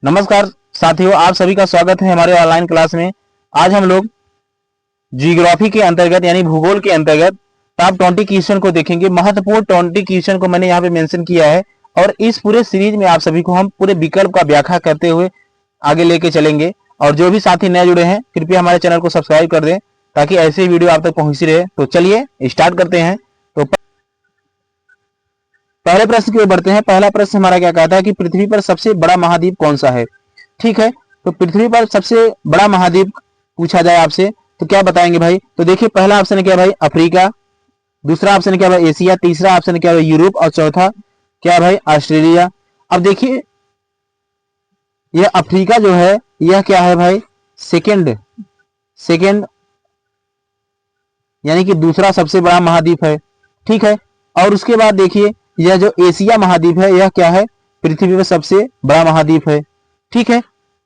नमस्कार साथियों, आप सभी का स्वागत है हमारे ऑनलाइन क्लास में। आज हम लोग जियोग्राफी के अंतर्गत यानी भूगोल के अंतर्गत टॉप 20 क्वेश्चन को देखेंगे। महत्वपूर्ण 20 क्वेश्चन को मैंने यहाँ पे मेंशन किया है और इस पूरे सीरीज में आप सभी को हम पूरे विकल्प का व्याख्या करते हुए आगे लेके चलेंगे। और जो भी साथी नए जुड़े हैं कृपया हमारे चैनल को सब्सक्राइब कर दें ताकि ऐसे वीडियो आप तक पहुंचती रहे। तो चलिए स्टार्ट करते हैं। तो पहले प्रश्न की ओर बढ़ते हैं। पहला प्रश्न हमारा क्या कहता है कि पृथ्वी पर सबसे बड़ा महाद्वीप कौन सा है। ठीक है, तो पृथ्वी पर सबसे बड़ा महाद्वीप पूछा जाए आपसे तो क्या बताएंगे भाई। तो देखिए, पहला ऑप्शन क्या भाई अफ्रीका, दूसरा ऑप्शन क्या भाई एशिया, तीसरा ऑप्शन क्या भाई यूरोप और चौथा क्या भाई ऑस्ट्रेलिया। अब देखिए, यह अफ्रीका जो है यह क्या है भाई सेकेंड सेकेंड यानी कि दूसरा सबसे बड़ा महाद्वीप है। ठीक है, और उसके बाद देखिए यह जो एशिया महाद्वीप है यह क्या है पृथ्वी पर सबसे बड़ा महाद्वीप है। ठीक है,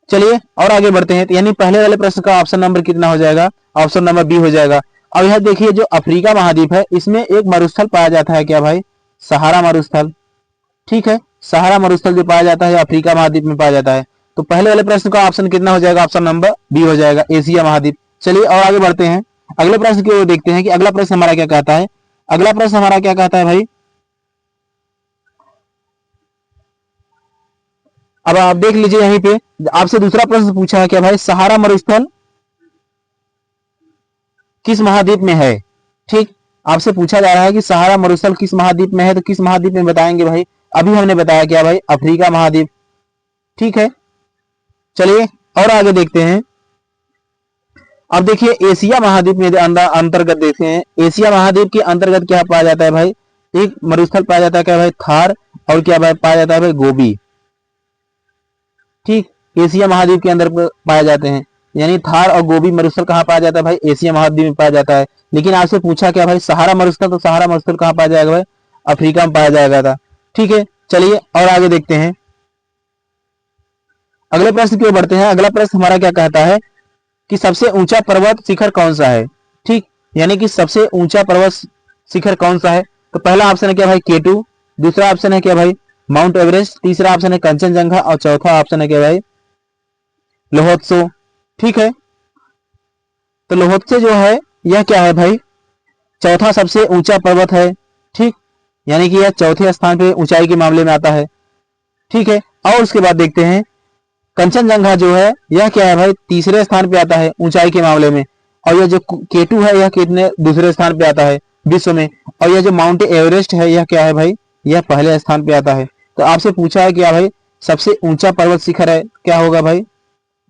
चलिए और आगे बढ़ते हैं। यानी पहले वाले प्रश्न का ऑप्शन नंबर कितना हो जाएगा, ऑप्शन नंबर बी हो जाएगा। अब यह देखिए जो अफ्रीका महाद्वीप है इसमें एक मरुस्थल पाया जाता है क्या भाई, सहारा मरुस्थल। ठीक है, सहारा मरुस्थल जो पाया जाता है अफ्रीका महाद्वीप में पाया जाता है। तो पहले वाले प्रश्न का ऑप्शन कितना हो जाएगा, ऑप्शन नंबर बी हो जाएगा, एशिया महाद्वीप। चलिए और आगे बढ़ते हैं, अगले प्रश्न की ओर देखते हैं कि अगला प्रश्न हमारा क्या कहता है। अगला प्रश्न हमारा क्या कहता है भाई, अब आप देख लीजिए यहीं पे आपसे दूसरा प्रश्न पूछा है क्या भाई, सहारा मरुस्थल किस महाद्वीप में है। ठीक, आपसे पूछा जा रहा है कि सहारा मरुस्थल किस महाद्वीप में है, तो किस महाद्वीप में बताएंगे भाई। अभी हमने बताया क्या भाई, अफ्रीका महाद्वीप। ठीक है, चलिए और आगे देखते हैं। अब देखिए एशिया महाद्वीप में अंतर्गत देखते हैं, एशिया महाद्वीप के अंतर्गत क्या पाया जाता है भाई, एक मरुस्थल पाया जाता है क्या भाई थार, और क्या भाई पाया जाता है भाई गोबी। ठीक, एशिया महाद्वीप के अंदर पाए जाते हैं, यानी थार और गोबी मरुस्थल कहाँ पाया जाता है भाई, एशिया महाद्वीप में पाया जाता है। लेकिन आपसे पूछा क्या भाई सहारा मरुस्थल, तो सहारा मरुस्थल कहाँ पाया जाएगा भाई, अफ्रीका में पाया जाएगा था। ठीक है, चलिए और आगे देखते हैं, अगले प्रश्न की ओर बढ़ते हैं। अगला प्रश्न हमारा क्या कहता है कि सबसे ऊंचा पर्वत शिखर कौन सा है। ठीक, यानी कि सबसे ऊंचा पर्वत शिखर कौन सा है। तो पहला ऑप्शन है क्या भाई केटू, दूसरा ऑप्शन है क्या भाई माउंट एवरेस्ट, तीसरा ऑप्शन है कंचनजंगा और चौथा ऑप्शन है क्या भाई लोहोत्सो। ठीक है, तो लोहोत्सो जो है यह क्या है भाई चौथा सबसे ऊंचा पर्वत है। ठीक, यानी कि यह चौथे स्थान पे ऊंचाई के मामले में आता है। ठीक है, और उसके बाद देखते हैं कंचनजंगा जो है यह क्या है भाई तीसरे स्थान पे आता है ऊंचाई के मामले में, और यह जो केटू है यह कितने दूसरे स्थान पे आता है विश्व में, और यह जो माउंट एवरेस्ट है यह क्या है भाई यह पहले स्थान पे आता है। तो आपसे पूछा है क्या भाई सबसे ऊंचा पर्वत शिखर है, क्या होगा भाई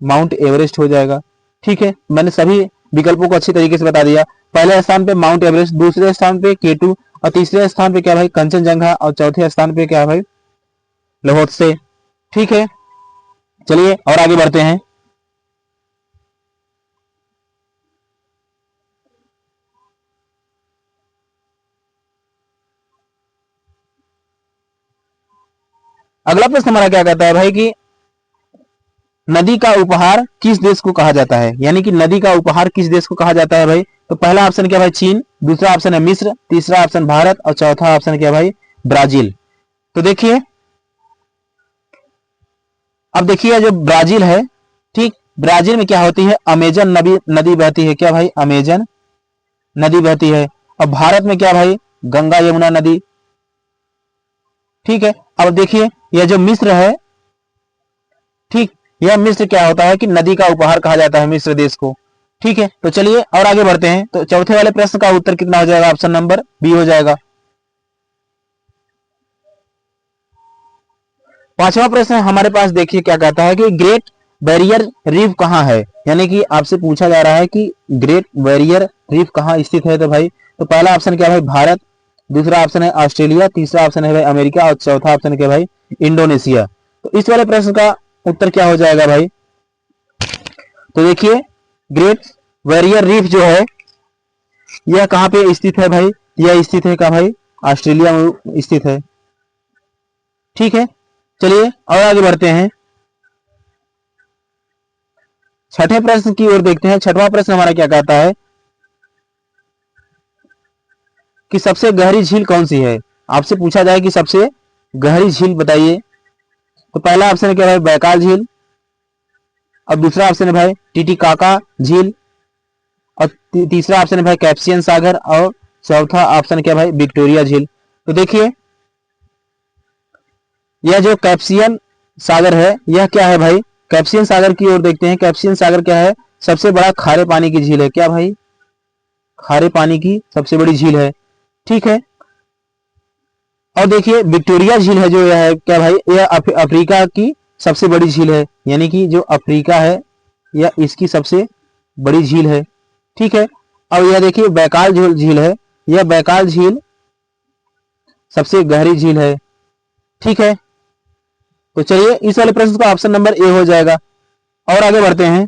माउंट एवरेस्ट हो जाएगा। ठीक है, मैंने सभी विकल्पों को अच्छी तरीके से बता दिया। पहले स्थान पे माउंट एवरेस्ट, दूसरे स्थान पे केटू और तीसरे स्थान पे क्या भाई कंचनजंगा और चौथे स्थान पे क्या भाई लोहोत्से। ठीक है, चलिए और आगे बढ़ते हैं। अगला प्रश्न हमारा क्या कहता है भाई कि नदी का उपहार किस देश को कहा जाता है, यानी कि नदी का उपहार किस देश को कहा जाता है भाई। तो पहला ऑप्शन क्या भाई चीन, दूसरा ऑप्शन है मिस्र, तीसरा ऑप्शन भारत और चौथा ऑप्शन क्या भाई ब्राजील। तो देखिए, अब देखिए जो ब्राजील है, ठीक, ब्राजील में क्या होती है अमेजन नदी बहती है, क्या भाई अमेजन नदी बहती है। और भारत में क्या भाई गंगा यमुना नदी। ठीक है, अब देखिए यह जो मिस्र है, ठीक, यह मिस्र क्या होता है कि नदी का उपहार कहा जाता है मिस्र देश को। ठीक है, तो चलिए और आगे बढ़ते हैं। तो चौथे वाले प्रश्न का उत्तर कितना हो जाएगा, ऑप्शन नंबर बी हो जाएगा। पांचवा प्रश्न हमारे पास देखिए क्या कहता है कि ग्रेट बैरियर रीफ कहाँ है, यानी कि आपसे पूछा जा रहा है कि ग्रेट बैरियर रीफ कहाँ स्थित है। तो भाई तो पहला ऑप्शन क्या भाई भारत, दूसरा ऑप्शन है ऑस्ट्रेलिया, तीसरा ऑप्शन है भाई अमेरिका और चौथा ऑप्शन क्या भाई इंडोनेशिया। तो इस वाले प्रश्न का उत्तर क्या हो जाएगा भाई। तो देखिए ग्रेट बैरियर रीफ जो है यह कहाँ पे स्थित है भाई, यह स्थित है क्या भाई ऑस्ट्रेलिया में स्थित है। ठीक है, चलिए और आगे बढ़ते हैं। छठे प्रश्न की ओर देखते हैं। छठवां प्रश्न हमारा क्या कहता है कि सबसे गहरी झील कौन सी है। आपसे पूछा जाए कि सबसे गहरी झील बताइए। तो पहला ऑप्शन क्या है बैकाल झील, और दूसरा ऑप्शन है भाई टीटीकाका झील, और तीसरा ऑप्शन है भाई कैप्सियन सागर, और चौथा ऑप्शन क्या भाई विक्टोरिया झील। तो देखिए यह जो कैप्सियन सागर है यह क्या है भाई, कैप्सियन सागर की ओर देखते हैं। कैप्सियन सागर क्या है, सबसे बड़ा खारे पानी की झील है। क्या भाई, खारे पानी की सबसे बड़ी झील है, ठीक है। और देखिए विक्टोरिया झील है जो यह है क्या भाई, यह अफ्रीका की सबसे बड़ी झील है, यानी कि जो अफ्रीका है यह इसकी सबसे बड़ी झील है, ठीक है। और यह देखिए बैकाल झील है, यह बैकाल झील सबसे गहरी झील है, ठीक है। तो चलिए इस वाले प्रश्न का ऑप्शन नंबर ए हो जाएगा। और आगे बढ़ते हैं।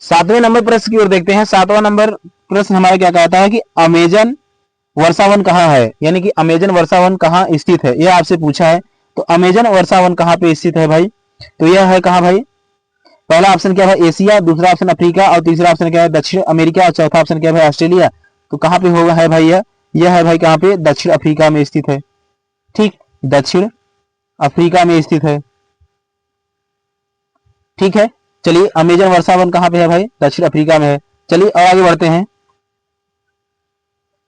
सातवें नंबर प्रश्न की ओर देखते हैं। सातवां नंबर प्रश्न हमारा क्या कहता है कि अमेजन वर्षावन कहाँ है, यानी कि अमेजन वर्षावन कहाँ स्थित है, यह आपसे पूछा है। तो अमेजन वर्षावन कहाँ पे स्थित है भाई, तो यह है कहाँ भाई, पहला ऑप्शन क्या है एशिया, दूसरा ऑप्शन अफ्रीका, और तीसरा ऑप्शन क्या है दक्षिण अमेरिका, और चौथा ऑप्शन क्या है भाई ऑस्ट्रेलिया। तो कहाँ पे होगा है भाई, यह है भाई कहाँ पे, दक्षिण अफ्रीका में स्थित है, ठीक, दक्षिण अफ्रीका में स्थित है, ठीक है। चलिए अमेजन वर्षावन कहाँ पे है भाई, दक्षिण अफ्रीका में है। चलिए और आगे बढ़ते हैं।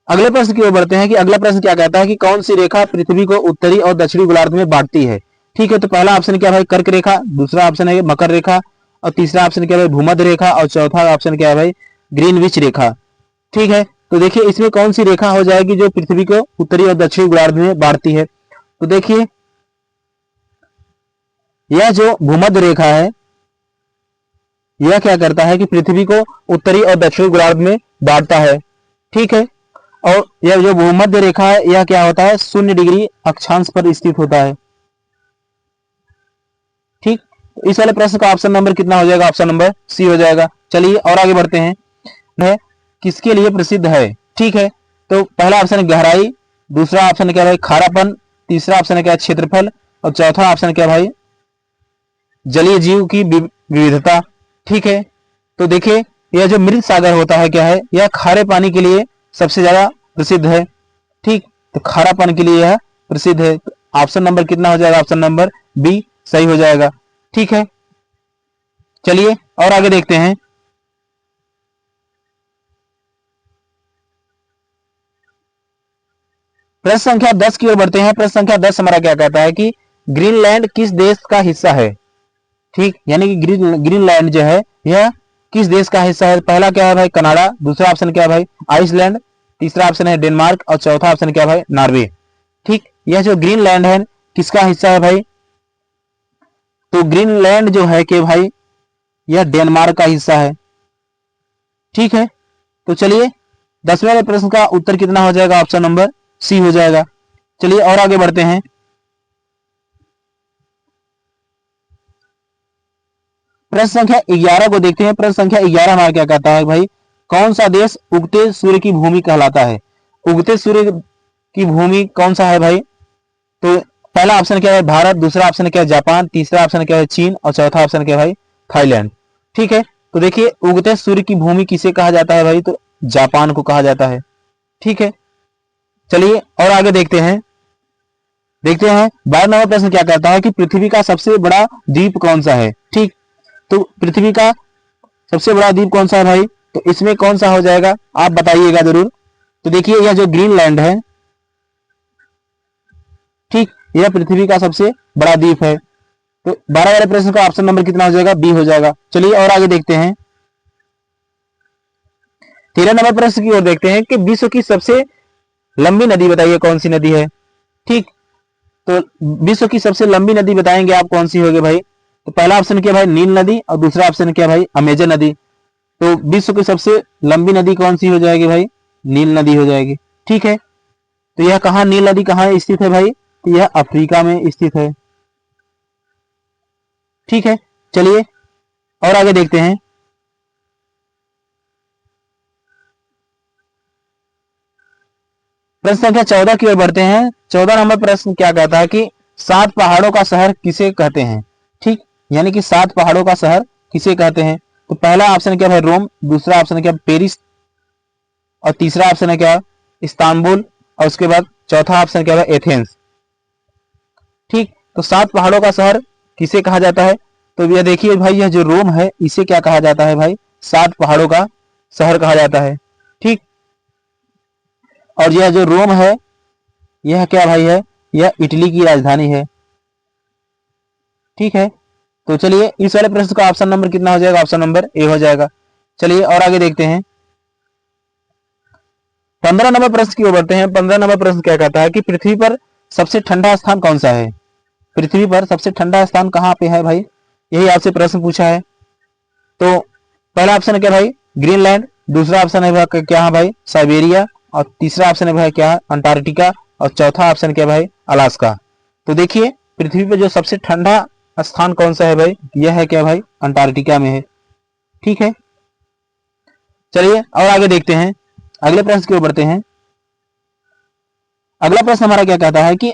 अगले प्रश्न की ओर बढ़ते हैं कि अगला प्रश्न क्या कहता है कि कौन सी रेखा पृथ्वी को उत्तरी और दक्षिणी गोलार्ध में बांटती है, ठीक है। तो पहला ऑप्शन क्या है भाई कर्क रेखा, दूसरा ऑप्शन है मकर रेखा, और तीसरा ऑप्शन क्या है भूमध्य रेखा, और चौथा ऑप्शन क्या है भाई ग्रीनविच रेखा, ठीक है। तो देखिए इसमें कौन सी रेखा हो जाएगी जो पृथ्वी को उत्तरी और दक्षिणी गोलार्ध में बांटती है। तो देखिए यह जो भूमध्य रेखा है यह क्या करता है कि पृथ्वी को उत्तरी और दक्षिणी गोलार्ध में बांटता है, ठीक है। और यह जो भूमध्य रेखा है यह क्या होता है 0 डिग्री अक्षांश पर स्थित होता है, ठीक। इस वाले प्रश्न का ऑप्शन नंबर कितना हो जाएगा, ऑप्शन नंबर सी हो जाएगा। चलिए और आगे बढ़ते हैं। है किसके लिए प्रसिद्ध है, ठीक है। तो पहला ऑप्शन है गहराई, दूसरा ऑप्शन क्या है भाई खारापन, तीसरा ऑप्शन क्या है क्षेत्रफल, और चौथा ऑप्शन क्या है भाई जलीय जीव की विविधता, ठीक है। तो देखिए यह जो मृत सागर होता है क्या है, यह खारे पानी के लिए सबसे ज्यादा प्रसिद्ध है, ठीक। तो खारापन के लिए यह प्रसिद्ध है। तो ऑप्शन नंबर कितना हो जाएगा, ऑप्शन नंबर बी सही हो जाएगा, ठीक है। चलिए और आगे देखते हैं। प्रश्न संख्या 10 की ओर बढ़ते हैं। प्रश्न संख्या 10 हमारा क्या कहता है कि ग्रीनलैंड किस देश का हिस्सा है, ठीक, यानी कि ग्रीनलैंड जो है यह किस देश का हिस्सा है। पहला क्या है भाई कनाडा, दूसरा ऑप्शन क्या है भाई आइसलैंड, तीसरा ऑप्शन है डेनमार्क, और चौथा ऑप्शन क्या है भाई नॉर्वे, ठीक। यह जो ग्रीनलैंड है किसका हिस्सा है भाई, तो ग्रीनलैंड जो है कि भाई यह डेनमार्क का हिस्सा है, ठीक है। तो चलिए 10वें प्रश्न का उत्तर कितना हो जाएगा, ऑप्शन नंबर सी हो जाएगा। चलिए और आगे बढ़ते हैं। प्रश्न संख्या 11 को देखते हैं। प्रश्न संख्या 11 हमारा क्या कहता है भाई कौन सा देश उगते सूर्य की भूमि कहलाता है। उगते सूर्य की भूमि कौन सा है भाई, तो पहला ऑप्शन क्या है भारत, दूसरा ऑप्शन क्या है जापान, तीसरा ऑप्शन क्या है चीन, और चौथा ऑप्शन क्या है भाई थाईलैंड, ठीक है। तो देखिए उगते सूर्य की भूमि किसे कहा जाता है भाई, तो जापान को कहा जाता है, ठीक है। चलिए और आगे देखते हैं। 12 नंबर प्रश्न क्या कहता है कि पृथ्वी का सबसे बड़ा द्वीप कौन सा है, ठीक। तो पृथ्वी का सबसे बड़ा द्वीप कौन सा है भाई, तो इसमें कौन सा हो जाएगा आप बताइएगा जरूर। तो देखिए यह जो ग्रीनलैंड है, ठीक, यह पृथ्वी का सबसे बड़ा द्वीप है। तो 12 वाले प्रश्न का ऑप्शन नंबर कितना हो जाएगा, बी हो जाएगा। चलिए और आगे देखते हैं। 13 नंबर प्रश्न की ओर देखते हैं कि विश्व की सबसे लंबी नदी बताइए कौन सी नदी है, ठीक। तो विश्व की सबसे लंबी नदी बताएंगे आप कौन सी होगी भाई, तो पहला ऑप्शन क्या भाई नील नदी, और दूसरा ऑप्शन क्या भाई अमेजन नदी। तो विश्व की सबसे लंबी नदी कौन सी हो जाएगी भाई, नील नदी हो जाएगी, ठीक है। तो यह कहां नील नदी कहां स्थित है भाई, तो यह अफ्रीका में स्थित है, ठीक है। चलिए और आगे देखते हैं। प्रश्न संख्या 14 की ओर बढ़ते हैं। 14 नंबर प्रश्न क्या कहता है कि 7 पहाड़ों का शहर किसे कहते हैं, ठीक, यानी कि 7 पहाड़ों का शहर किसे कहते हैं। तो पहला ऑप्शन है क्या भाई रोम, दूसरा ऑप्शन है क्या पेरिस, और तीसरा ऑप्शन है क्या इस्तांबुल, और उसके बाद चौथा ऑप्शन क्या है एथेंस। ठीक, तो 7 पहाड़ों का शहर किसे कहा जाता है? तो यह देखिए भाई, यह जो रोम है इसे क्या कहा जाता है भाई? 7 पहाड़ों का शहर कहा जाता है। ठीक, और यह जो रोम है यह क्या भाई है? यह इटली की राजधानी है। ठीक है, तो चलिए इस वाले प्रश्न का ऑप्शन नंबर कितना हो जाएगा? ऑप्शन नंबर ए हो जाएगा। चलिए और आगे देखते हैं 15 नंबर प्रश्न की ओर बढ़ते हैं। 15 नंबर प्रश्न क्या कहता है कि पृथ्वी पर सबसे ठंडा स्थान कौन सा है? पृथ्वी पर सबसे ठंडा स्थान कहाँ पे है भाई? यही आपसे प्रश्न पूछा है। तो पहला ऑप्शन है क्या भाई? ग्रीनलैंड, दूसरा ऑप्शन है भाई क्या है भाई? साइबेरिया, और तीसरा ऑप्शन है भाई क्या? अंटार्कटिका, और चौथा ऑप्शन क्या भाई? अलास्का। तो देखिए पृथ्वी पर जो सबसे ठंडा स्थान कौन सा है भाई? यह है क्या भाई? अंटार्कटिका में है। ठीक है, चलिए और आगे देखते हैं, अगले प्रश्न की ओर बढ़ते हैं। अगला प्रश्न हमारा क्या कहता है कि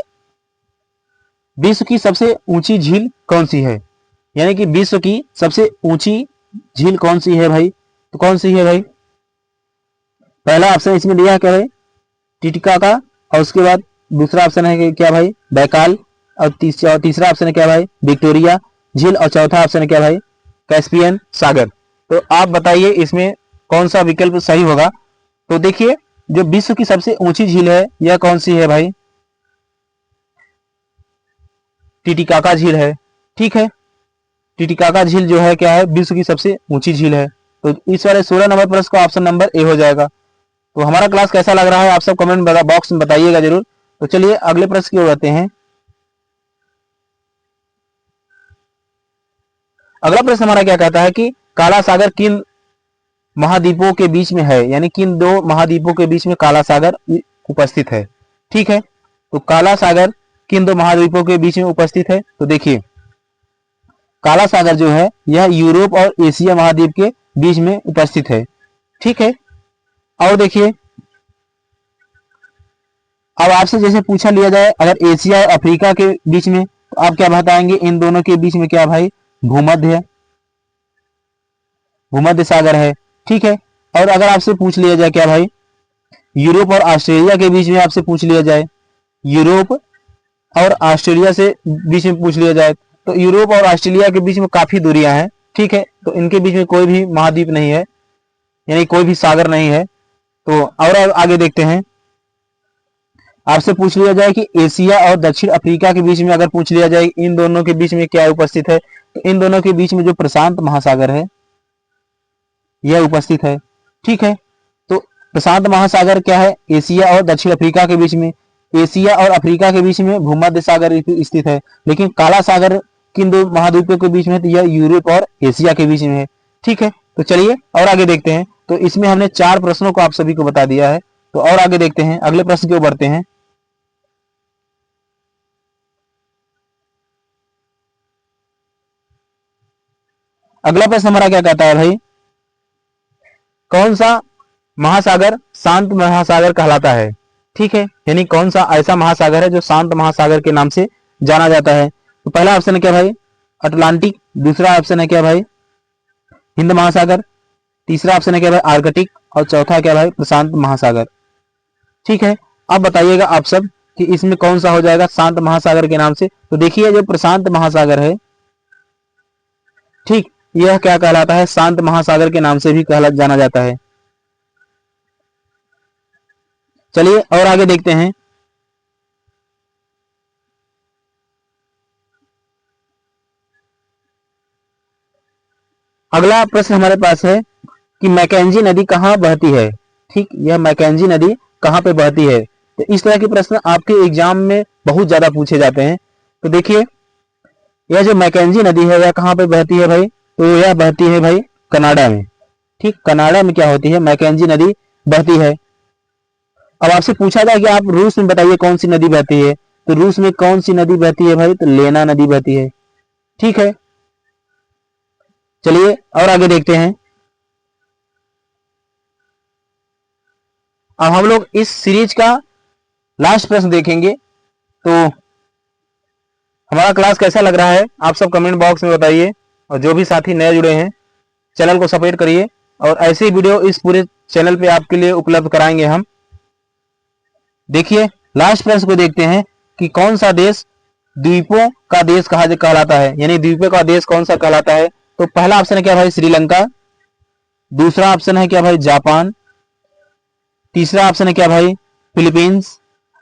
विश्व की सबसे ऊंची झील कौन सी है? यानी कि विश्व की सबसे ऊंची झील कौन सी है भाई? तो कौन सी है भाई? पहला ऑप्शन इसमें दिया है क्या भाई? टिटिकाका, और उसके बाद दूसरा ऑप्शन है क्या भाई? बैकाल, और तीसरा ऑप्शन है क्या भाई? विक्टोरिया झील, और चौथा ऑप्शन है क्या भाई? कैस्पियन सागर। तो आप बताइए इसमें कौन सा विकल्प सही होगा? तो देखिए जो विश्व की सबसे ऊंची झील है यह कौन सी है भाई? टिटिकाका झील है। ठीक है, टिटिकाका झील जो है क्या है? विश्व की सबसे ऊंची झील है। तो इस वाले 16 नंबर प्रश्न का ऑप्शन नंबर ए हो जाएगा। तो हमारा क्लास कैसा लग रहा है आप सब कमेंट बॉक्स में बताइएगा जरूर। तो चलिए अगले प्रश्न की ओर आते हैं। अगला प्रश्न हमारा क्या कहता है कि काला सागर किन महाद्वीपों के बीच में है? यानी किन 2 महाद्वीपों के बीच में काला सागर उपस्थित है? ठीक है, तो काला सागर किन 2 महाद्वीपों के बीच में उपस्थित है? तो देखिए काला सागर जो है यह यूरोप और एशिया महाद्वीप के बीच में उपस्थित है। ठीक है, और देखिए अब आपसे जैसे पूछा लिया जाए अगर एशिया और अफ्रीका के बीच में, तो आप क्या बताएंगे? इन दोनों के बीच में क्या भाई? भूमध्य भूमध्य सागर है। ठीक है, और अगर आपसे पूछ लिया जाए क्या भाई? यूरोप और ऑस्ट्रेलिया के बीच में आपसे पूछ लिया जाए, यूरोप और ऑस्ट्रेलिया से बीच में पूछ लिया जाए, तो यूरोप और ऑस्ट्रेलिया के बीच में काफी दूरियां हैं। ठीक है, तो इनके बीच में कोई भी महाद्वीप नहीं है, यानी कोई भी सागर नहीं है। तो और आगे देखते हैं, आपसे पूछ लिया जाए कि एशिया और दक्षिण अफ्रीका के बीच में अगर पूछ लिया जाए इन दोनों के बीच में क्या उपस्थित है? तो इन दोनों के बीच में जो प्रशांत महासागर है यह उपस्थित है। ठीक है, तो प्रशांत महासागर क्या है? एशिया और दक्षिण अफ्रीका के बीच में, एशिया और अफ्रीका के बीच में भूमध्य सागर स्थित है। लेकिन काला सागर किन 2 महाद्वीपों के बीच में? तो यह यूरोप और एशिया के बीच में है। ठीक है, तो चलिए और आगे देखते हैं। तो इसमें हमने 4 प्रश्नों को आप सभी को बता दिया है। तो और आगे देखते हैं, अगले प्रश्न की ओर बढ़ते हैं। अगला प्रश्न हमारा क्या कहता है भाई? कौन सा महासागर शांत महासागर कहलाता है? ठीक है, यानी कौन सा ऐसा महासागर है जो शांत महासागर के नाम से जाना जाता है? तो पहला ऑप्शन है क्या भाई? अटलांटिक, दूसरा ऑप्शन है क्या भाई? हिंद महासागर, तीसरा ऑप्शन है क्या भाई? आर्कटिक, और चौथा क्या भाई? प्रशांत महासागर। ठीक है, अब बताइएगा आप सब कि इसमें कौन सा हो जाएगा शांत महासागर के नाम से? तो देखिए जो प्रशांत महासागर है, ठीक, यह क्या कहलाता है? शांत महासागर के नाम से भी कहला जाना जाता है। चलिए और आगे देखते हैं। अगला प्रश्न हमारे पास है कि मैकेंजी नदी कहाँ बहती है? ठीक, यह मैकेंजी नदी कहाँ पे बहती है? तो इस तरह के प्रश्न आपके एग्जाम में बहुत ज्यादा पूछे जाते हैं। तो देखिए यह जो मैकेंजी नदी है यह कहाँ पे बहती है भाई? तो यह बहती है भाई कनाडा में। ठीक, कनाडा में क्या होती है? मैकेंजी नदी बहती है। अब आपसे पूछा था कि आप रूस में बताइए कौन सी नदी बहती है? तो रूस में कौन सी नदी बहती है भाई? तो लेना नदी बहती है। ठीक है, चलिए और आगे देखते हैं। अब हम लोग इस सीरीज का लास्ट प्रश्न देखेंगे। तो हमारा क्लास कैसा लग रहा है आप सब कमेंट बॉक्स में बताइए, और जो भी साथी नए जुड़े हैं चैनल को सपोर्ट करिए और ऐसे वीडियो इस पूरे चैनल पे आपके लिए उपलब्ध कराएंगे हम। देखिए लास्ट प्रश्न को देखते हैं कि कौन सा देश द्वीपों का देश कहलाता है, यानी द्वीपों का देश कौन सा कहलाता है। तो पहला ऑप्शन है क्या भाई श्रीलंका, दूसरा ऑप्शन है क्या भाई जापान, तीसरा ऑप्शन है क्या भाई फिलीपींस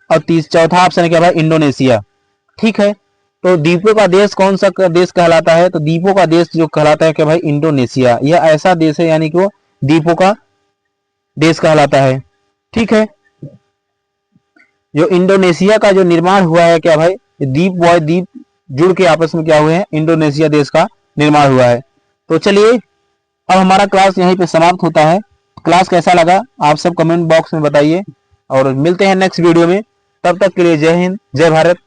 और चौथा ऑप्शन है क्या भाई इंडोनेशिया। ठीक है, तो द्वीपों का देश कौन सा देश कहलाता है, तो द्वीपों का देश जो कहलाता है क्या भाई इंडोनेशिया। यह ऐसा देश है यानी कि वो द्वीपों का देश कहलाता है। ठीक है, जो इंडोनेशिया का जो निर्माण हुआ है क्या भाई, द्वीप व द्वीप जुड़ के आपस में क्या हुए हैं, इंडोनेशिया देश का निर्माण हुआ है। तो चलिए अब हमारा क्लास यहीं पे समाप्त होता है। क्लास कैसा लगा आप सब कमेंट बॉक्स में बताइए और मिलते हैं नेक्स्ट वीडियो में। तब तक के लिए जय हिंद, जय भारत।